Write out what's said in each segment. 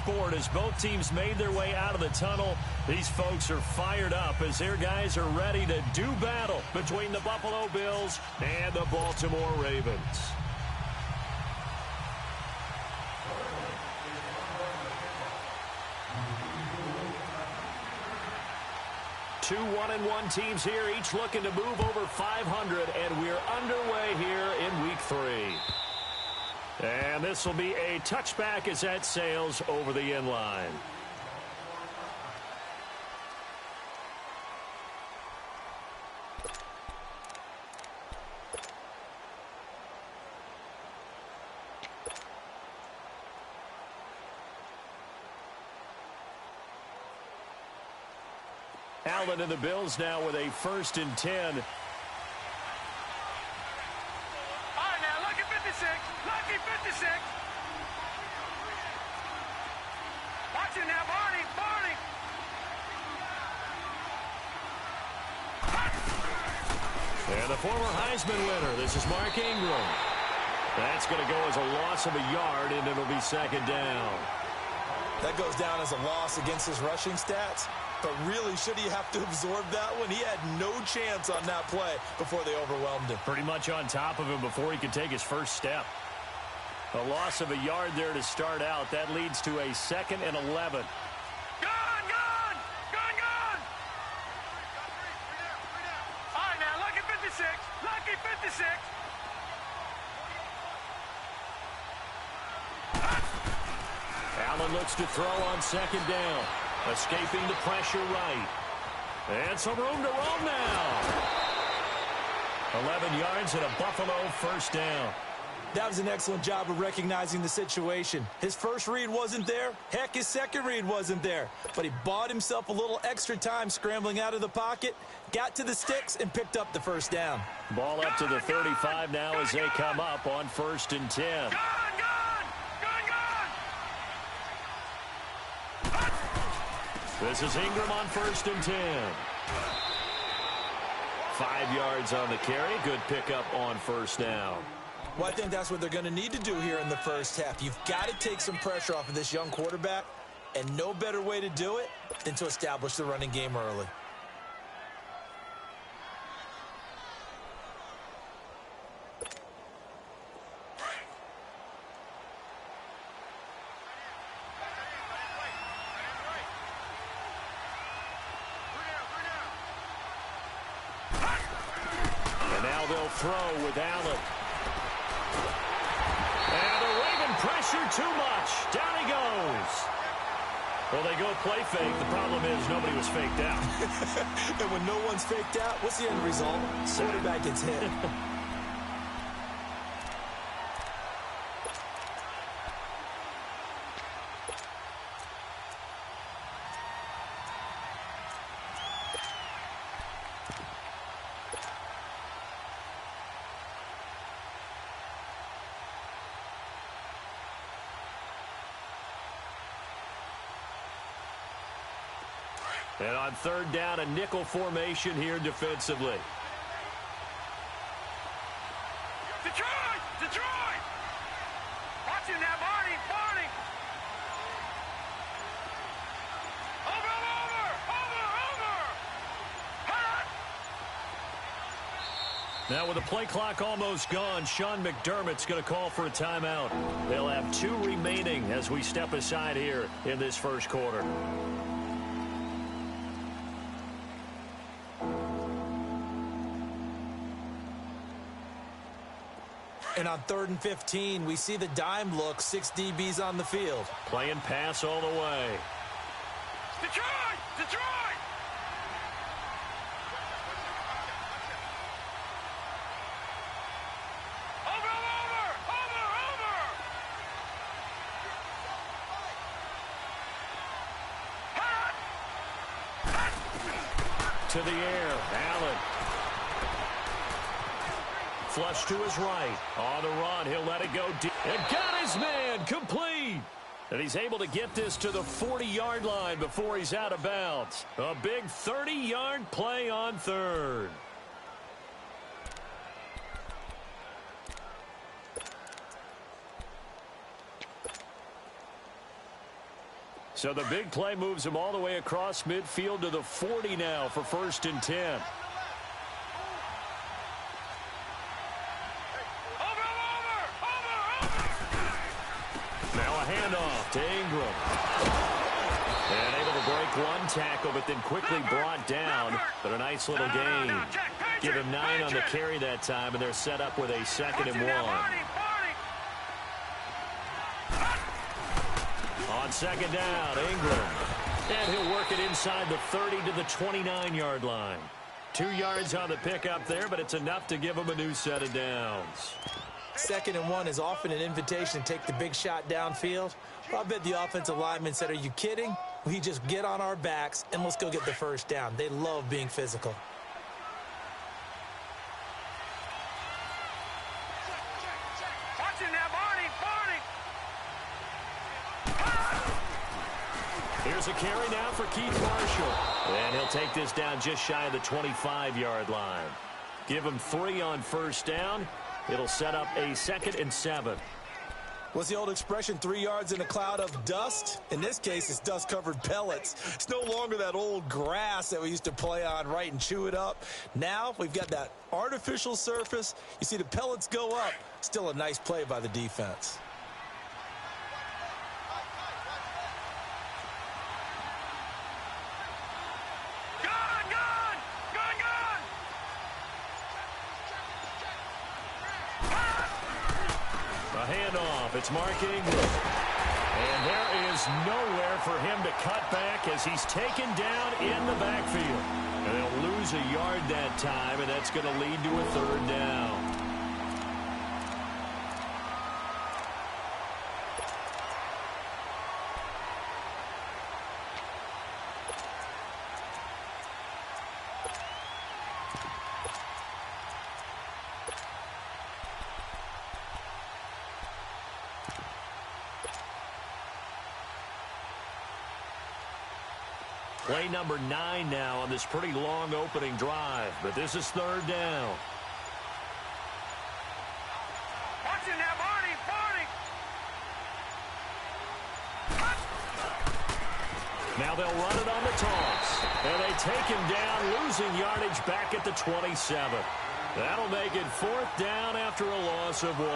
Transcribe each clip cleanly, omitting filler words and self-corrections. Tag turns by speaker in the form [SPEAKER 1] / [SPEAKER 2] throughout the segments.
[SPEAKER 1] sport as both teams made their way out of the tunnel. These folks are fired up as their guys are ready to do battle between the Buffalo Bills and the Baltimore Ravens. Two 1-1 teams here, each looking to move over 500, and we're underway here in Week 3. And this will be a touchback as that sails over the end line. Allen and the Bills now with a 1st and 10.
[SPEAKER 2] All right, now, lucky 56. Lucky 56. Watch it now, Barney. Barney.
[SPEAKER 1] And the former Heisman winner, this is Mark Ingram. That's going to go as a loss of a yard, and it'll be 2nd down.
[SPEAKER 3] That goes down as a loss against his rushing stats. But really, should he have to absorb that one? He had no chance on that play before they overwhelmed him.
[SPEAKER 1] Pretty much on top of him before he could take his first step. A loss of a yard there to start out. That leads to a 2nd and 11.
[SPEAKER 2] Gone! All right, now, lucky 56. Lucky 56.
[SPEAKER 1] Allen looks to throw on 2nd down. Escaping the pressure right. And some room to roam now. 11 yards and a Buffalo 1st down.
[SPEAKER 3] That was an excellent job of recognizing the situation. His first read wasn't there. Heck, his second read wasn't there. But he bought himself a little extra time scrambling out of the pocket, got to the sticks, and picked up the 1st down.
[SPEAKER 1] Ball up to the 35 now as they come up on 1st and 10. This is Ingram on 1st and 10. 5 yards on the carry. Good pickup on 1st down.
[SPEAKER 3] Well, I think that's what they're going to need to do here in the first half. You've got to take some pressure off of this young quarterback, and no better way to do it than to establish the running game early.
[SPEAKER 1] Throw with Allen. And the Raven pressure too much. Down he goes. Well, they go play fake. The problem is nobody was faked out.
[SPEAKER 3] And when no one's faked out, what's the end result? Quarterback gets hit.
[SPEAKER 1] And on 3rd down, a nickel formation here defensively.
[SPEAKER 2] Detroit! Detroit! Watch it now, Barney! Barney! Over! Hut!
[SPEAKER 1] Now with the play clock almost gone, Sean McDermott's going to call for a timeout. They'll have 2 remaining as we step aside here in this 1st quarter.
[SPEAKER 3] And on 3rd and 15, we see the dime look, 6 DBs on the field.
[SPEAKER 1] Playing pass all the way.
[SPEAKER 2] Detroit! Detroit! Over! Hut!
[SPEAKER 1] To the air, Allen. Flush to his right. On the run, he'll let it go deep. And got his man complete. And he's able to get this to the 40-yard line before he's out of bounds. A big 30-yard play on 3rd. So the big play moves him all the way across midfield to the 40 now for 1st and 10. Now a handoff to Ingram. And able to break one tackle, but then quickly brought down. But a nice little gain. Give him 9 on the carry that time, and they're set up with a 2nd and 1. On 2nd down, Ingram. And he'll work it inside the 30 to the 29-yard line. 2 yards on the pickup there, but it's enough to give him a new set of downs.
[SPEAKER 3] 2nd and 1 is often an invitation to take the big shot downfield. Well, I bet the offensive lineman said, are you kidding? We just get on our backs and let's go get the 1st down. They love being physical.
[SPEAKER 1] Here's a carry now for Keith Marshall. And he'll take this down just shy of the 25-yard line. Give him 3 on 1st down. It'll set up a 2nd and 7.
[SPEAKER 3] What's the old expression, 3 yards in a cloud of dust? In this case, it's dust-covered pellets. It's no longer that old grass that we used to play on, right, and chew it up. Now we've got that artificial surface. You see the pellets go up. Still a nice play by the defense.
[SPEAKER 1] Handoff. It's Mark Ingram. And there is nowhere for him to cut back as he's taken down in the backfield. And they'll lose a yard that time, and that's going to lead to a 3rd down. Play number 9 now on this pretty long opening drive, but this is 3rd down.
[SPEAKER 2] Watch it now, Barney, Barney.
[SPEAKER 1] Now they'll run it on the toss. And they take him down, losing yardage back at the 27. That'll make it 4th down after a loss of 1.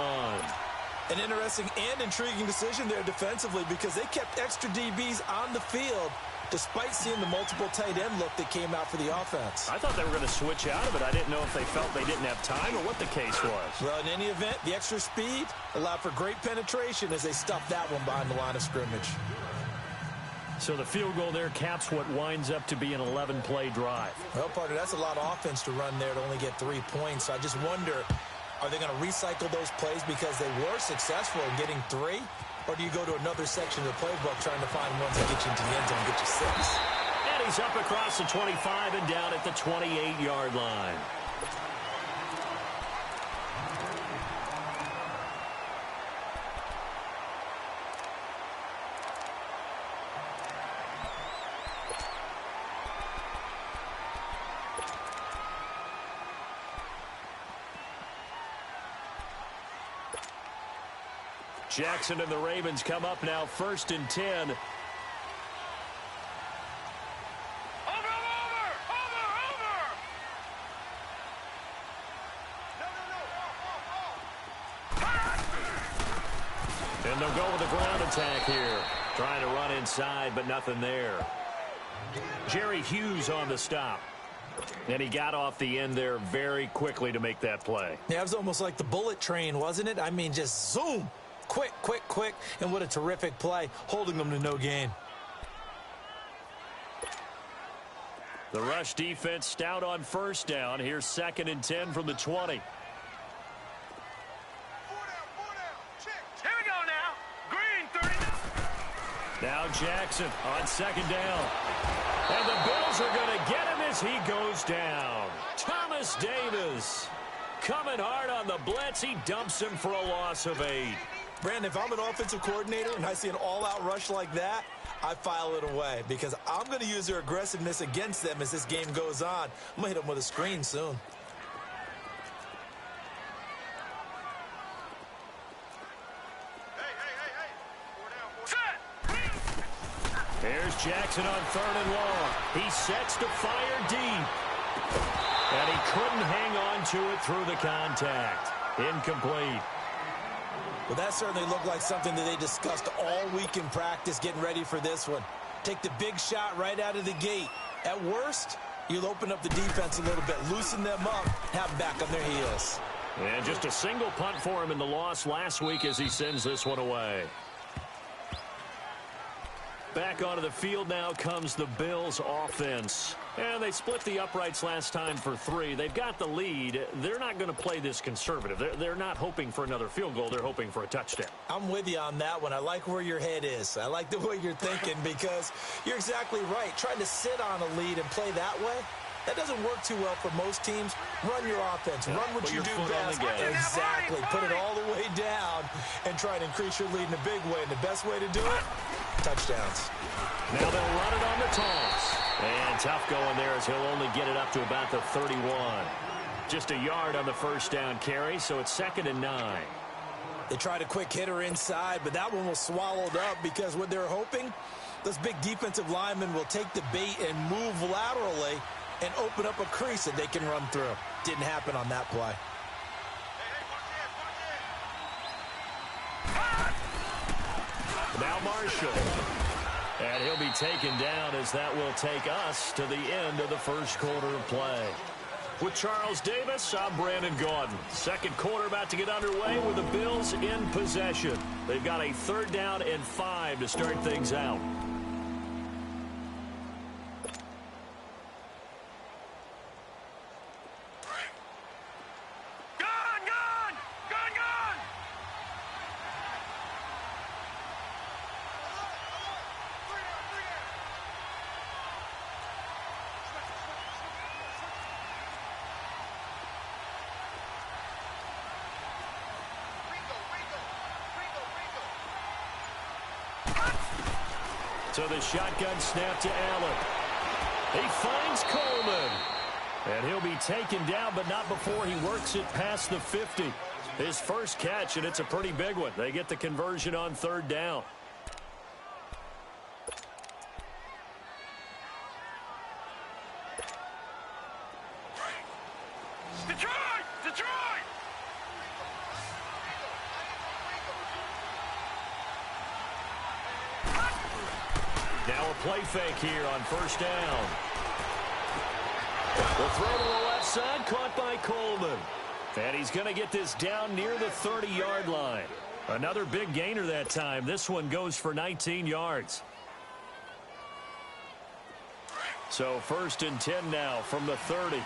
[SPEAKER 3] An interesting and intriguing decision there defensively because they kept extra DBs on the field despite seeing the multiple tight end look that came out for the offense.
[SPEAKER 1] I thought they were going to switch out of it. I didn't know if they felt they didn't have time or what the case was.
[SPEAKER 3] Well, in any event, the extra speed allowed for great penetration as they stuffed that one behind the line of scrimmage.
[SPEAKER 1] So the field goal there caps what winds up to be an 11-play drive.
[SPEAKER 3] Well, partner, that's a lot of offense to run there to only get 3 points. So I just wonder, are they going to recycle those plays because they were successful in getting 3? Or do you go to another section of the playbook trying to find ones that get you into the end zone and get you 6?
[SPEAKER 1] And he's up across the 25 and down at the 28-yard line. Jackson and the Ravens come up now 1st and 10.
[SPEAKER 2] Over!
[SPEAKER 1] And they'll go with a ground attack here. Trying to run inside, but nothing there. Jerry Hughes on the stop. And he got off the end there very quickly to make that play.
[SPEAKER 3] Yeah, it was almost like the bullet train, wasn't it? I mean, just zoom. Quick, quick, quick. And what a terrific play, holding them to no gain.
[SPEAKER 1] The rush defense stout on 1st down. Here's 2nd and 10 from the 20.
[SPEAKER 2] Here we go now. Green, 30.
[SPEAKER 1] Now Jackson on 2nd down. And the Bills are going to get him as he goes down. Thomas Davis coming hard on the blitz. He dumps him for a loss of 8.
[SPEAKER 3] Brandon, if I'm an offensive coordinator and I see an all-out rush like that, I file it away because I'm going to use their aggressiveness against them as this game goes on. I'm going to hit them with a screen soon.
[SPEAKER 1] Here's Jackson on 3rd and long. He sets to fire deep. And he couldn't hang on to it through the contact. Incomplete.
[SPEAKER 3] Well, that certainly looked like something that they discussed all week in practice getting ready for this one. Take the big shot right out of the gate. At worst, you'll open up the defense a little bit, loosen them up, have them back on their heels.
[SPEAKER 1] And just a single punt for him in the loss last week as he sends this one away. Back onto the field now comes the Bills offense. And they split the uprights last time for 3. They've got the lead. They're not going to play this conservative. They're not hoping for another field goal. They're hoping for a touchdown.
[SPEAKER 3] I'm with you on that one. I like where your head is. I like the way you're thinking because you're exactly right. Trying to sit on a lead and play that way, that doesn't work too well for most teams. Run your offense. Run what you do best. Exactly. Put it all the way down and try and increase your lead in a big way. And the best way to do it, touchdowns.
[SPEAKER 1] Now they'll run it on the toss. And tough going there as he'll only get it up to about the 31. Just a yard on the first down carry, so it's 2nd and 9.
[SPEAKER 3] They tried a quick hitter inside, but that one was swallowed up because what they're hoping, those big defensive linemen will take the bait and move laterally and open up a crease that they can run through. Didn't happen on that play.
[SPEAKER 1] Now Marshall. And he'll be taken down as that will take us to the end of the first quarter of play. With Charles Davis, I'm Brandon Gaudin. Second quarter about to get underway with the Bills in possession. They've got a 3rd down and 5 to start things out. So the shotgun snap to Allen. He finds Coleman. And he'll be taken down, but not before he works it past the 50. His first catch, and it's a pretty big one. They get the conversion on 3rd down. Now a play fake here on 1st down. The throw to the left side, caught by Coleman. And he's going to get this down near the 30-yard line. Another big gainer that time. This one goes for 19 yards. So 1st and 10 now from the 30.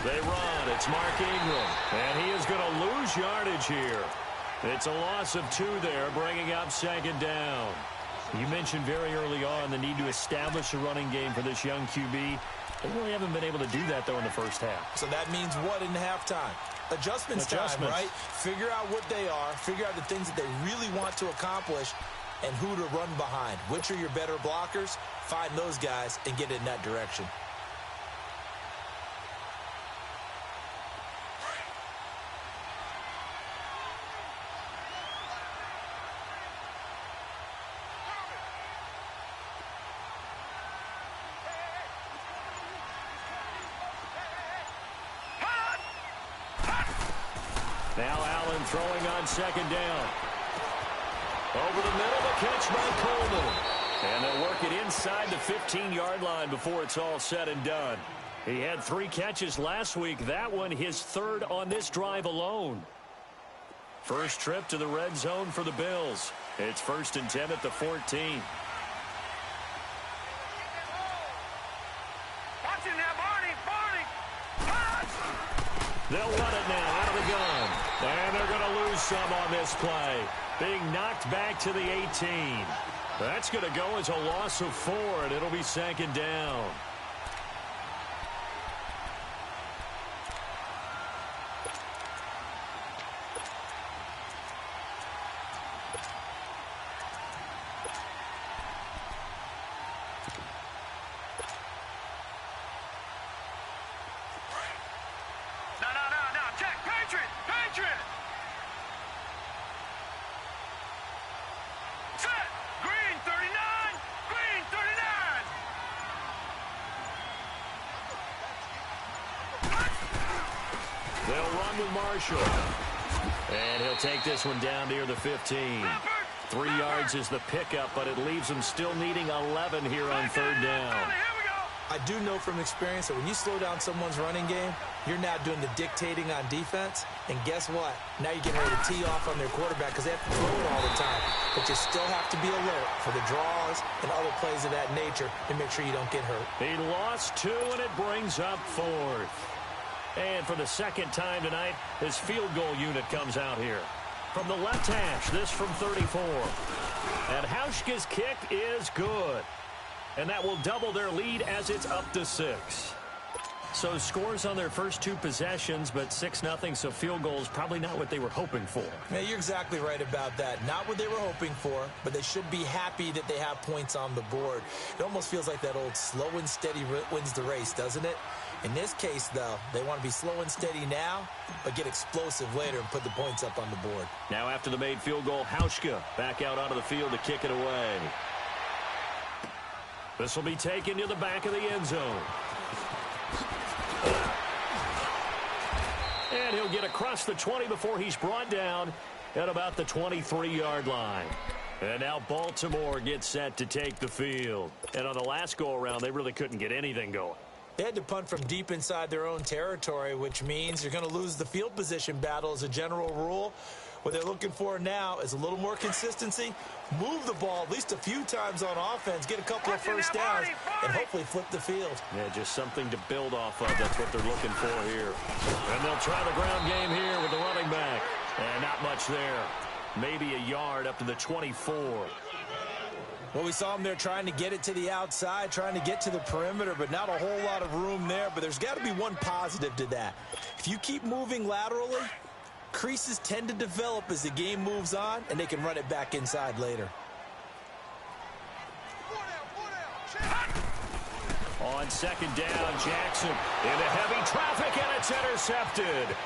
[SPEAKER 1] They run. It's Mark Ingram. And he is going to lose yardage here. It's a loss of 2 there, bringing up 2nd down. You mentioned very early on the need to establish a running game for this young QB. They really haven't been able to do that, though, in the first half.
[SPEAKER 3] So that means what in halftime? Adjustments time, right? Figure out what they are. Figure out the things that they really want to accomplish and who to run behind. Which are your better blockers? Find those guys and get in that direction.
[SPEAKER 1] Now Allen throwing on 2nd down. Over the middle, the catch by Coleman. And they'll work it inside the 15-yard line before it's all said and done. He had 3 catches last week. That one his 3rd on this drive alone. First trip to the red zone for the Bills. It's 1st and 10 at the 14. They'll run it now out of the gun. And they're going to lose some on this play. Being knocked back to the 18. That's going to go as a loss of 4, and it'll be 2nd down. with Marshall. And he'll take this one down near the 15. 3 yards is the pickup, but it leaves him still needing 11 here on third down.
[SPEAKER 3] I do know from experience that when you slow down someone's running game, you're now doing the dictating on defense. And guess what? Now you're getting ready to tee off on their quarterback because they have to throw it all the time. But you still have to be alert for the draws and other plays of that nature to make sure you don't get hurt.
[SPEAKER 1] He lost 2, and it brings up 4th. And for the second time tonight, his field goal unit comes out here. From the left hash, this from 34. And Hauschka's kick is good. And that will double their lead as it's up to 6. So scores on their first 2 possessions, but 6-0, so field goals probably not what they were hoping for.
[SPEAKER 3] Yeah, you're exactly right about that. Not what they were hoping for, but they should be happy that they have points on the board. It almost feels like that old slow and steady wins the race, doesn't it? In this case, though, they want to be slow and steady now, but get explosive later and put the points up on the board.
[SPEAKER 1] Now after the made field goal, Hauschka back out onto the field to kick it away. This will be taken to the back of the end zone. And he'll get across the 20 before he's brought down at about the 23-yard line. And now Baltimore gets set to take the field. And on the last go-around, they really couldn't get anything going.
[SPEAKER 3] They had to punt from deep inside their own territory, which means you're going to lose the field position battle as a general rule. What they're looking for now is a little more consistency, move the ball at least a few times on offense, get a couple of first downs, and hopefully flip the field.
[SPEAKER 1] Yeah, just something to build off of. That's what they're looking for here. And they'll try the ground game here with the running back. And not much there. Maybe a yard up to the 24.
[SPEAKER 3] Well, we saw him there trying to get it to the outside, trying to get to the perimeter, but not a whole lot of room there. But there's got to be one positive to that. If you keep moving laterally, creases tend to develop as the game moves on, and they can run it back inside later.
[SPEAKER 1] On second down, Jackson into heavy traffic, and it's intercepted.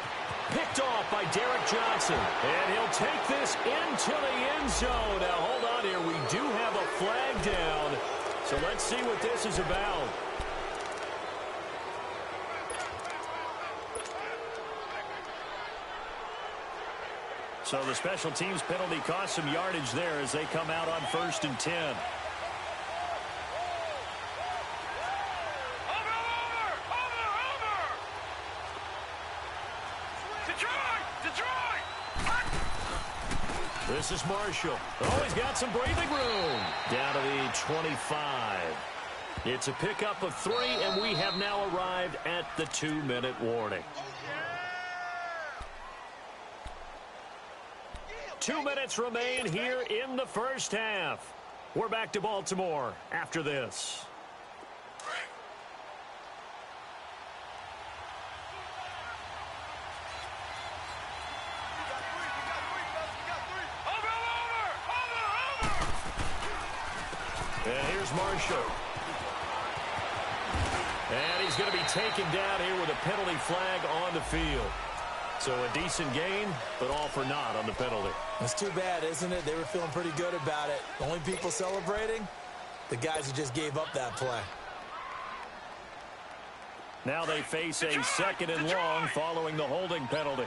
[SPEAKER 1] Picked off by Derek Johnson, and he'll take this into the end zone. Now, hold on here. We do have a flag down, so let's see what this is about. So the special teams penalty cost some yardage there as they come out on 1st and 10. This is Marshall. Oh, he's got some breathing room. Down to the 25. It's a pickup of 3, and we have now arrived at the 2-minute warning. 2 minutes remain here in the first half. We're back to Baltimore after this. And here's Marshall. And he's going to be taken down here with a penalty flag on the field. So a decent gain, but all for naught on the penalty.
[SPEAKER 3] That's too bad, isn't it? They were feeling pretty good about it. The only people celebrating, the guys who just gave up that play.
[SPEAKER 1] Now they face a second and long following the holding penalty.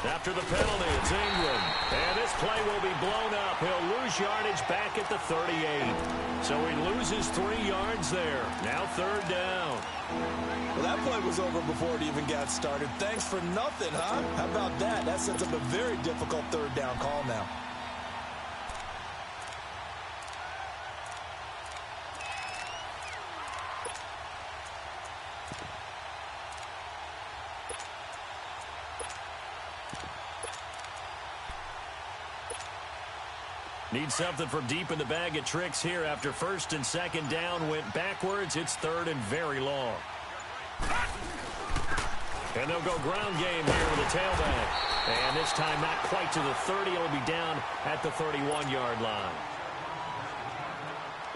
[SPEAKER 1] After the penalty, it's Ingram. And this play will be blown up. He'll lose yardage back at the 38. So he loses 3 yards there. Now 3rd down.
[SPEAKER 3] Well, that play was over before it even got started. Thanks for nothing, huh? How about that? That sets up a very difficult 3rd down call now.
[SPEAKER 1] Need something from deep in the bag of tricks here after 1st and 2nd down went backwards. It's 3rd and very long. And they'll go ground game here with a tailback. And this time not quite to the 30. It'll be down at the 31-yard line.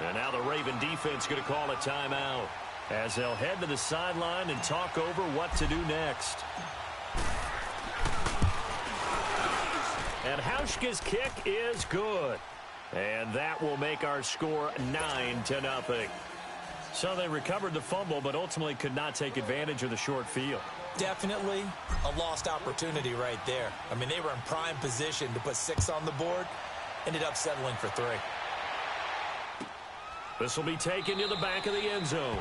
[SPEAKER 1] And now the Raven defense going to call a timeout as they'll head to the sideline and talk over what to do next. And Hauschka's kick is good. And that will make our score 9-0. So they recovered the fumble, but ultimately could not take advantage of the short field.
[SPEAKER 3] Definitely a lost opportunity right there. I mean, they were in prime position to put 6 on the board. Ended up settling for 3.
[SPEAKER 1] This will be taken to the back of the end zone.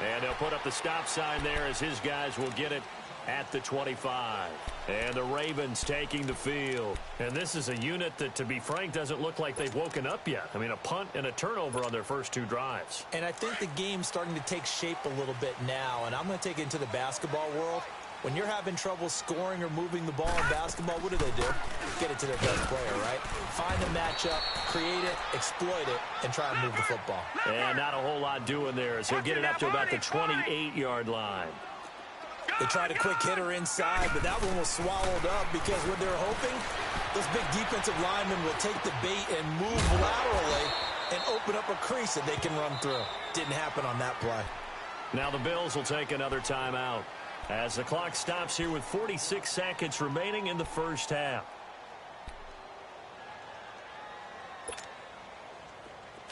[SPEAKER 1] And they'll put up the stop sign there as his guys will get it at the 25. And the Ravens taking the field. And this is a unit that, to be frank, doesn't look like they've woken up yet. I mean, a punt and a turnover on their first 2 drives.
[SPEAKER 3] And I think the game's starting to take shape a little bit now. And I'm going to take it into the basketball world. When you're having trouble scoring or moving the ball in basketball, what do? Get it to their best player, right? Find a matchup, create it, exploit it, and try and move the football.
[SPEAKER 1] And not a whole lot doing there as he'll get it up to about the 28-yard line.
[SPEAKER 3] They tried a quick hitter inside, but that one was swallowed up because what they're hoping, those big defensive linemen will take the bait and move laterally and open up a crease that they can run through. Didn't happen on that play.
[SPEAKER 1] Now the Bills will take another timeout as the clock stops here with 46 seconds remaining in the first half.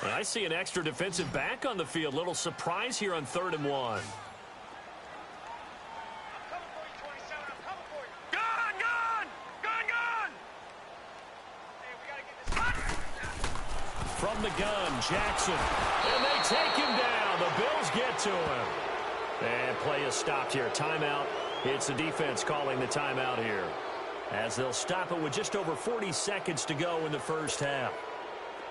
[SPEAKER 1] And I see an extra defensive back on the field. Little surprise here on 3rd and 1. From the gun, Jackson. And they take him down. The Bills get to him. And play is stopped here. Timeout. It's the defense calling the timeout here, as they'll stop it with just over 40 seconds to go in the first half.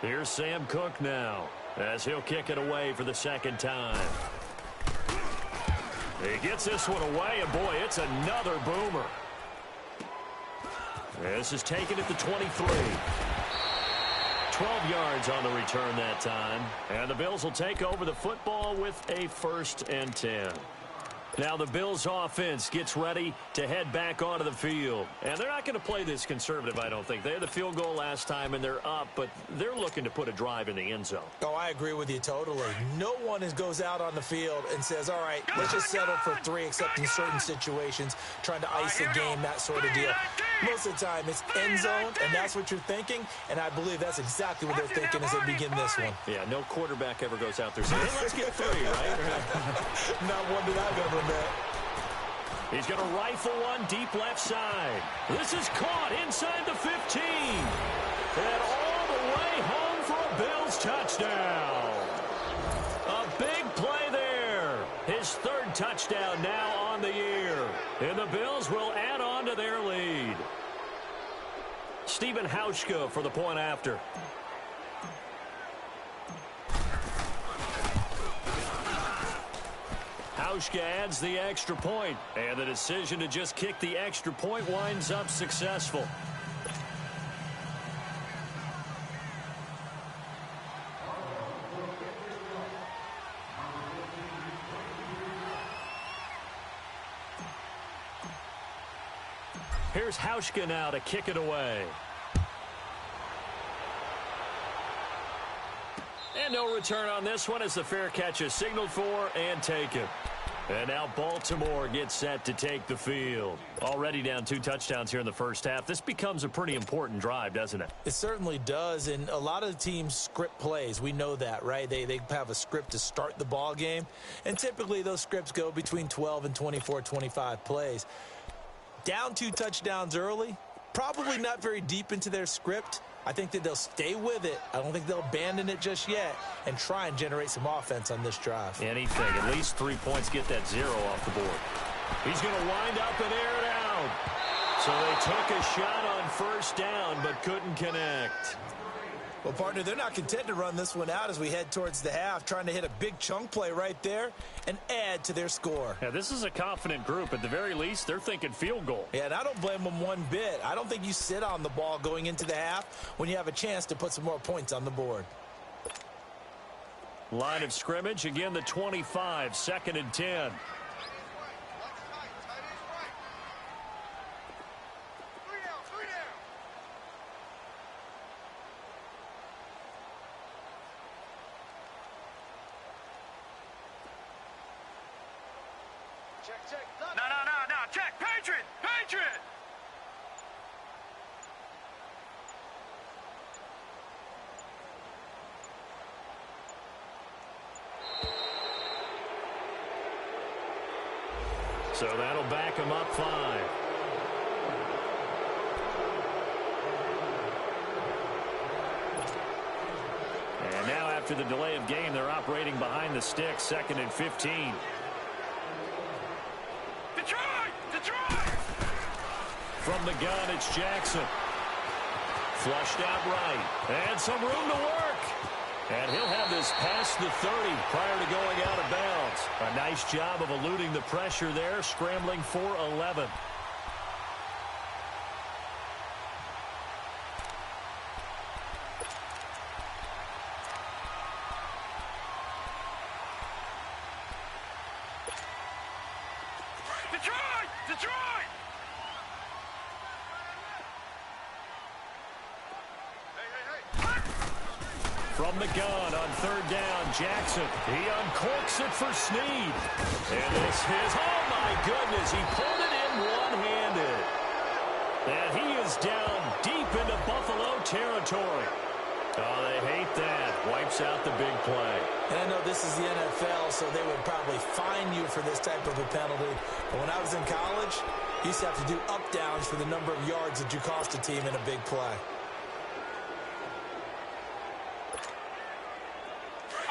[SPEAKER 1] Here's Sam Cook now, as he'll kick it away for the 2nd time. He gets this one away, and boy, it's another boomer. This is taken at the 23. 12 yards on the return that time. And the Bills will take over the football with a 1st and 10. Now the Bills offense gets ready to head back onto the field. And they're not going to play this conservative, I don't think. They had the field goal last time, and they're up, but they're looking to put a drive in the end zone.
[SPEAKER 3] Oh, I agree with you totally. No one goes out on the field and says, all right, let's just settle for 3, except in certain situations, trying to ice the game, that sort of deal. Most of the time, it's end zone, and that's what you're thinking, and I believe that's exactly what they're thinking as they begin this one.
[SPEAKER 1] Yeah, no quarterback ever goes out there saying, hey, let's get 3, right?
[SPEAKER 3] Not one that I've ever met.
[SPEAKER 1] He's going to rifle one deep left side. This is caught inside the 15. And all the way home for a Bills touchdown. A big play there. His 3rd touchdown now on the year. And the Bills will add on to their lead. Stephen Hauschka for the point after. Hauschka adds the extra point, and the decision to just kick the extra point winds up successful. Here's Hauschka now to kick it away. And no return on this one as the fair catch is signaled for and taken. And now Baltimore gets set to take the field. Already down 2 touchdowns here in the first half. This becomes a pretty important drive, doesn't it?
[SPEAKER 3] It certainly does, and a lot of the teams script plays. We know that, right? They have a script to start the ball game, and typically those scripts go between 12 and 24, 25 plays. Down 2 touchdowns early, probably not very deep into their script. I think that they'll stay with it. I don't think they'll abandon it just yet and try and generate some offense on this drive.
[SPEAKER 1] Anything. At least 3 points, get that 0 off the board. He's going to wind up and air it out. So they took a shot on 1st down but couldn't connect.
[SPEAKER 3] Well, partner, they're not content to run this one out as we head towards the half, trying to hit a big chunk play right there and add to their score.
[SPEAKER 1] Yeah, this is a confident group. At the very least, they're thinking field goal.
[SPEAKER 3] Yeah, and I don't blame them one bit. I don't think you sit on the ball going into the half when you have a chance to put some more points on the board.
[SPEAKER 1] Line of scrimmage, again the 25, 2nd and 10.
[SPEAKER 2] No, check. Patriot!
[SPEAKER 1] So that'll back him up 5. And now after the delay of game, they're operating behind the sticks, 2nd and 15.
[SPEAKER 2] Detroit!
[SPEAKER 1] From the gun, it's Jackson. Flushed out right. And some room to work. And he'll have this past the 30 prior to going out of bounds. A nice job of eluding the pressure there, scrambling for 11.
[SPEAKER 2] Detroit!
[SPEAKER 1] From the gun on 3rd down, Jackson. He uncorks it for Snead. And this is, oh my goodness, he pulled it in one-handed. And he is down deep into Buffalo territory. Oh, they hate that. Wipes out the big play.
[SPEAKER 3] And I know this is the NFL, so they would probably fine you for this type of a penalty. But when I was in college, you used to have to do up-downs for the number of yards that you cost a team in a big play.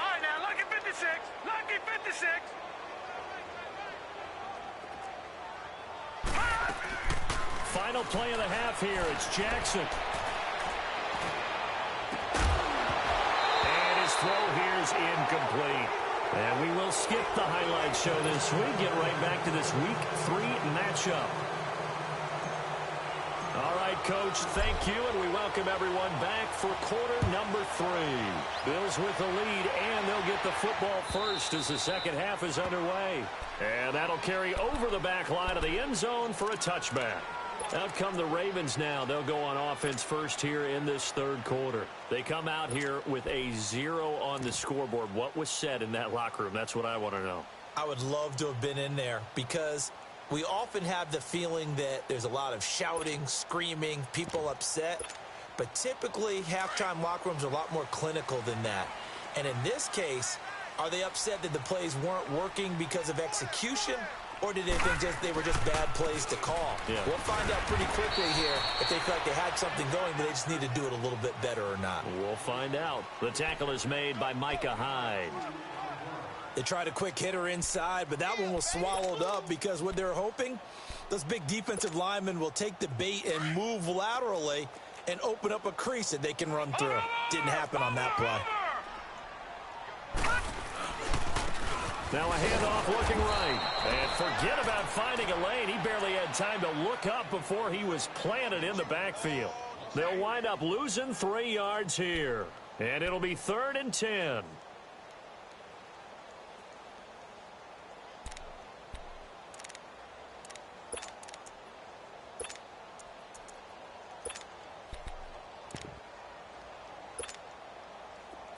[SPEAKER 2] All right, now, lucky 56. Lucky 56.
[SPEAKER 1] Final play of the half here. It's Jackson. Throw here's incomplete. And we will skip the highlight show this week. Get right back to this Week 3 matchup. All right, Coach, thank you, and we welcome everyone back for quarter number 3. Bills with the lead, and they'll get the football first as the second half is underway. And that'll carry over the back line of the end zone for a touchback. Out come the Ravens now. They'll go on offense first here in this 3rd quarter. They come out here with a 0 on the scoreboard. What was said in that locker room? That's what I want to know.
[SPEAKER 3] I would love to have been in there because we often have the feeling that there's a lot of shouting, screaming, people upset. But typically, halftime locker rooms are a lot more clinical than that. And in this case, are they upset that the plays weren't working because of execution? Or did they think they were just bad plays to call?
[SPEAKER 1] Yeah.
[SPEAKER 3] We'll find out pretty quickly here if they feel like they had something going, but they just need to do it a little bit better or not.
[SPEAKER 1] We'll find out. The tackle is made by Micah Hyde.
[SPEAKER 3] They tried a quick hitter inside, but that one was swallowed up because what they're hoping, those big defensive linemen will take the bait and move laterally and open up a crease that they can run through. Didn't happen on that play.
[SPEAKER 1] Now a handoff looking right. And forget about finding a lane. He barely had time to look up before he was planted in the backfield. They'll wind up losing 3 yards here. And it'll be 3rd and 10.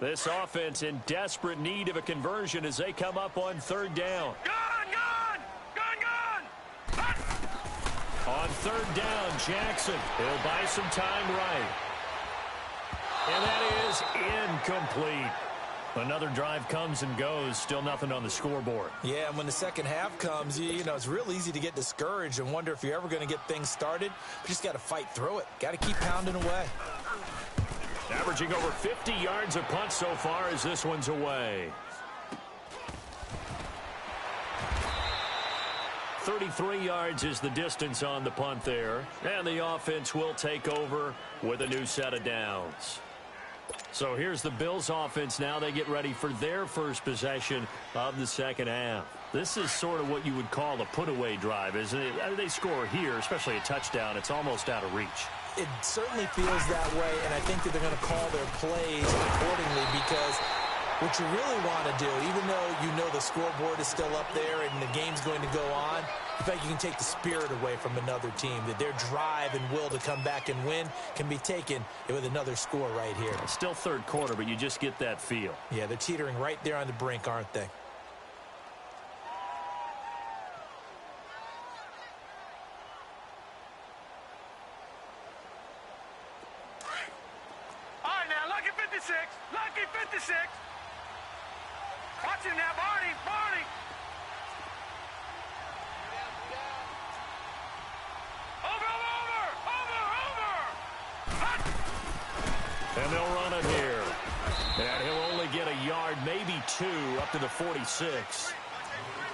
[SPEAKER 1] This offense in desperate need of a conversion as they come up on 3rd down.
[SPEAKER 2] Gun!
[SPEAKER 1] On 3rd down, Jackson. He'll buy some time right. And that is incomplete. Another drive comes and goes. Still nothing on the scoreboard.
[SPEAKER 3] Yeah, and when the second half comes, you know, it's real easy to get discouraged and wonder if you're ever going to get things started. You just got to fight through it. Got to keep pounding away.
[SPEAKER 1] Averaging over 50 yards a punt so far as this one's away. 33 yards is the distance on the punt there. And the offense will take over with a new set of downs. So here's the Bills offense now. They get ready for their first possession of the second half. This is sort of what you would call a put-away drive, isn't it? They score here, especially a touchdown. It's almost out of reach.
[SPEAKER 3] It certainly feels that way, and I think that they're going to call their plays accordingly because what you really want to do, even though you know the scoreboard is still up there and the game's going to go on, I think you can take the spirit away from another team, that their drive and will to come back and win can be taken with another score right here.
[SPEAKER 1] It's still 3rd quarter, but you just get that feel.
[SPEAKER 3] Yeah, they're teetering right there on the brink, aren't they?
[SPEAKER 2] All right, now, lucky 56. Lucky 56. Watch him now, Barney.
[SPEAKER 1] And they'll run it here. And he'll only get a yard, maybe 2, up to the 46.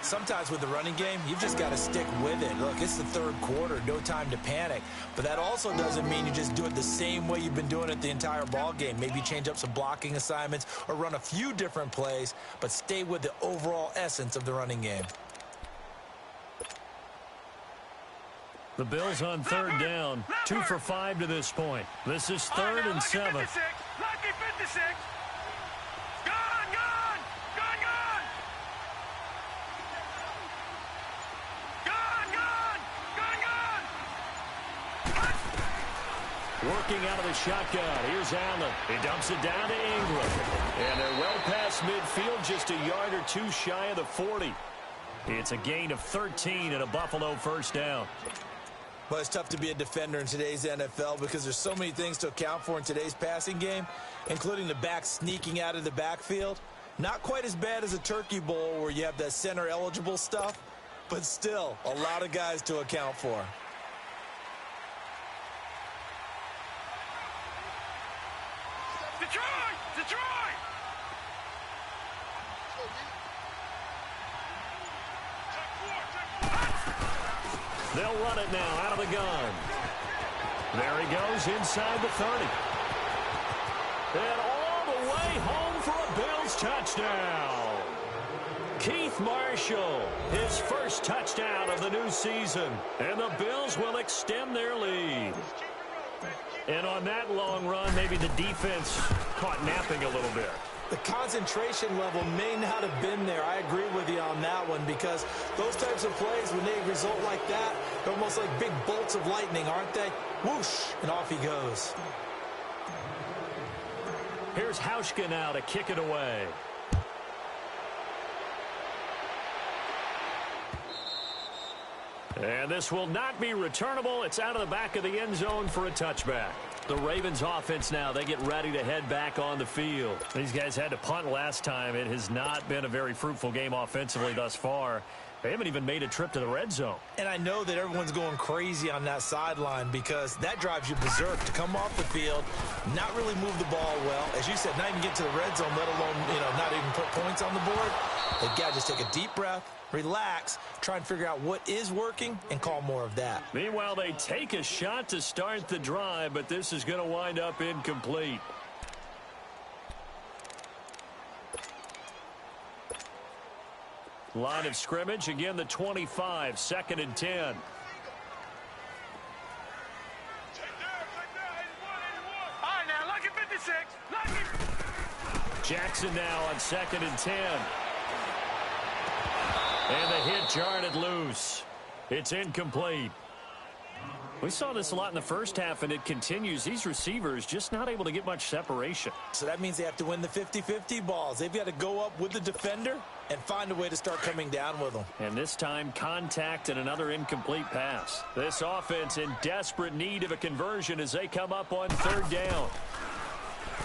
[SPEAKER 3] Sometimes with the running game, you've just got to stick with it. Look, it's the third quarter, no time to panic. But that also doesn't mean you just do it the same way you've been doing it the entire ball game. Maybe change up some blocking assignments or run a few different plays, but stay with the overall essence of the running game.
[SPEAKER 1] The Bills on third down, 2 for 5 to this point. This is 3rd and 7.
[SPEAKER 2] Lucky 56. Gone.
[SPEAKER 1] Working out of the shotgun. Here's Allen. He dumps it down to Ingram. And they're well past midfield, just a yard or 2 shy of the 40. It's a gain of 13 and a Buffalo first down.
[SPEAKER 3] Well, it's tough to be a defender in today's NFL because there's so many things to account for in today's passing game, including the back sneaking out of the backfield. Not quite as bad as a turkey bowl where you have that center-eligible stuff, but still a lot of guys to account for.
[SPEAKER 2] Detroit!
[SPEAKER 1] They'll run it now out of the gun. There he goes inside the 30. And all the way home for a Bills touchdown. Keith Marshall, his first touchdown of the new season. And the Bills will extend their lead. And on that long run, maybe the defense caught napping a little bit.
[SPEAKER 3] The concentration level may not have been there. I agree with you on that one because those types of plays, when they result like that, they're almost like big bolts of lightning, aren't they? Whoosh, and off he goes.
[SPEAKER 1] Here's Hauschka now to kick it away. And this will not be returnable. It's out of the back of the end zone for a touchback. The Ravens offense now, they get ready to head back on the field. These guys had to punt last time. It has not been a very fruitful game offensively thus far. They haven't even made a trip to the red zone. And I know that everyone's going crazy on that sideline because that drives you berserk to come off the field, not really move the ball well. As you said, not even get to the red zone, let alone, not even put points on the board. They've got to just take a deep breath, relax, try and figure out what is working, and call more of that. Meanwhile, they take a shot to start the drive, but this is going to wind up incomplete. Line of scrimmage, again the 25, 2nd and 10.
[SPEAKER 2] All right, now, lucky 56.
[SPEAKER 1] Jackson now on 2nd and 10. And the hit jarred it loose. It's incomplete. We saw this a lot in the first half, and it continues. These receivers just not able to get much separation. So that means they have to win the 50-50 balls. They've got to go up with the defender and find a way to start coming down with them. And this time, contact and another incomplete pass. This offense in desperate need of a conversion as they come up on 3rd down.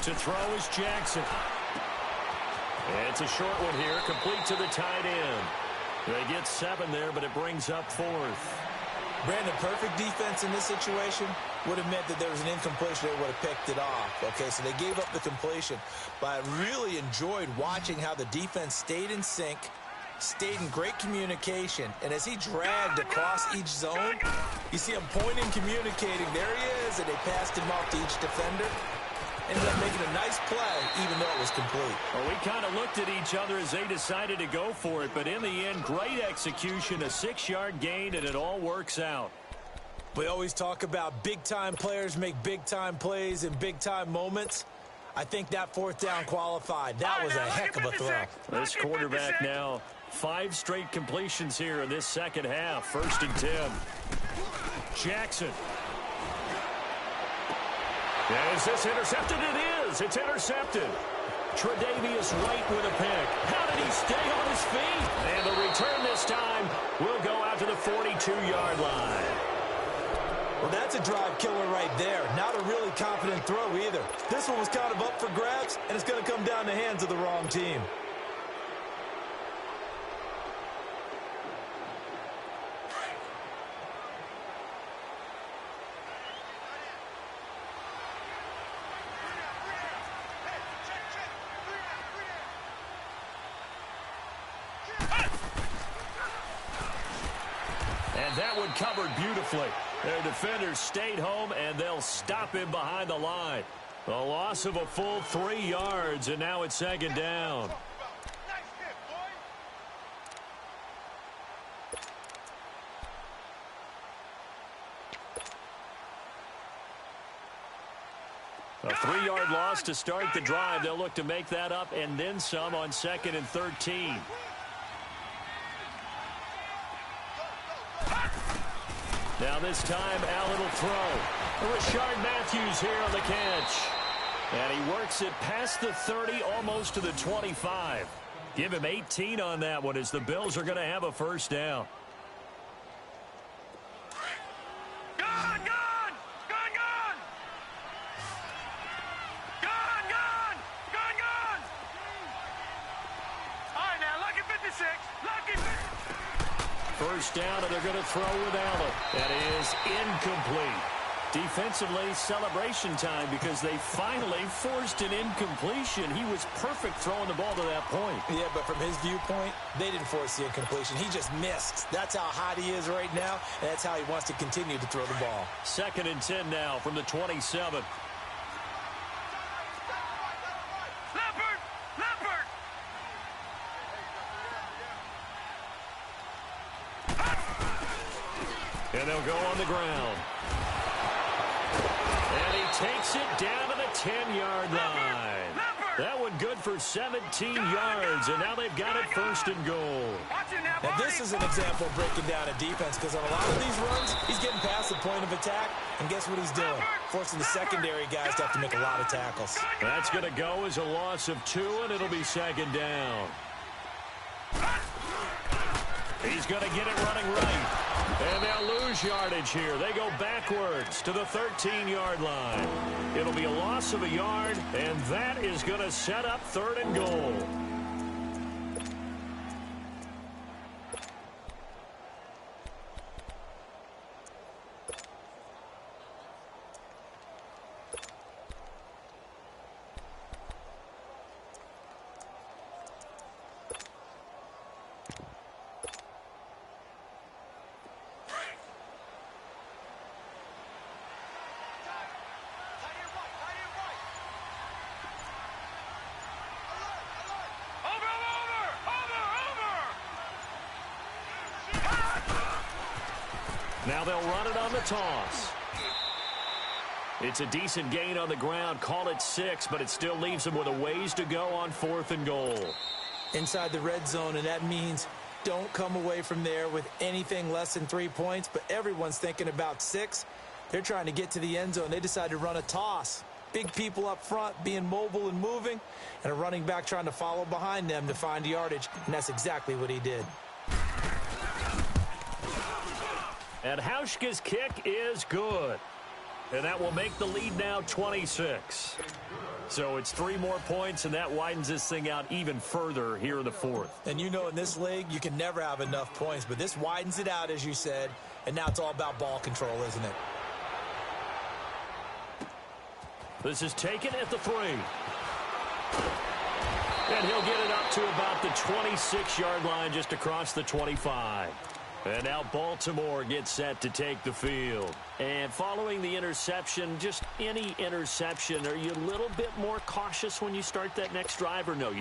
[SPEAKER 1] To throw is Jackson. And it's a short one here, complete to the tight end. They get 7 there, but it brings up 4th. Brandon, perfect defense in this situation would have meant that there was an incompletion. They would have picked it off. Okay, so they gave up the completion. But I really enjoyed watching how the defense stayed in sync, stayed in great communication. And as he dragged across each zone, you see him pointing, communicating. There he is, and they passed him off to each defender. Ended up making a nice play, even though it was complete. Well, we kind of looked at each other as they decided to go for it, but in the end, great execution, a 6-yard gain, and it all works out. We always talk about big-time players make big-time plays in big-time moments. I think that 4th down qualified. That was a heck of a throw. This quarterback now, 5 straight completions here in this second half. 1st and 10. Jackson. Is this intercepted? It is. It's intercepted. Tre'Davious White with a pick. How did he stay on his feet? And the return this time will go out to the 42-yard line. Well, that's a drive killer right there. Not a really confident throw either. This one was kind of up for grabs, and it's going to come down the hands of the wrong team. that one covered beautifully. Their defenders stayed home, and they'll stop him behind the line. A loss of a full 3 yards, and now it's second down. A 3-yard loss to start the drive. They'll look to make that up and then some on 2nd and 13. Now this time, Allen will throw. Rashard Matthews here on the catch. And he works it past the 30, almost to the 25. Give him 18 on that one as the Bills are going to have a first down. First down, and they're going to throw with Allen. That is incomplete. Defensively, celebration time because they finally forced an incompletion. He was perfect throwing the ball to that point.
[SPEAKER 3] Yeah, but from his viewpoint, they didn't force the incompletion. He just missed. That's how hot he is right now, and that's how he wants to continue to throw the ball.
[SPEAKER 1] 2nd and 10 now from the 27. And they'll go on the ground. And he takes it down to the 10-yard line. That one good for 17 yards, and now they've got it 1st and goal.
[SPEAKER 3] Now this is an example of breaking down a defense because on a lot of these runs, he's getting past the point of attack, and guess what he's doing? Forcing the secondary guys to have to make a lot of tackles.
[SPEAKER 1] That's going to go as a loss of 2, and it'll be 2nd down. He's going to get it running right. And they'll lose yardage here. They go backwards to the 13-yard line. It'll be a loss of a yard, and that is going to set up 3rd and goal. Now they'll run it on the toss. It's a decent gain on the ground. Call it 6, but it still leaves them with a ways to go on 4th and goal.
[SPEAKER 3] Inside the red zone, and that means don't come away from there with anything less than 3 points, but everyone's thinking about 6. They're trying to get to the end zone. They decide to run a toss. Big people up front being mobile and moving, and a running back trying to follow behind them to find yardage, and that's exactly what he did.
[SPEAKER 1] And Hauschka's kick is good. And that will make the lead now 26. So it's 3 more points, and that widens this thing out even further here in the 4th.
[SPEAKER 3] And you know in this league, you can never have enough points, but this widens it out, as you said, and now it's all about ball control, isn't it?
[SPEAKER 1] This is taken at the 3. And he'll get it up to about the 26-yard line just across the 25. And now Baltimore gets set to take the field. And following the interception, just any interception, are you a little bit more cautious when you start that next drive or no?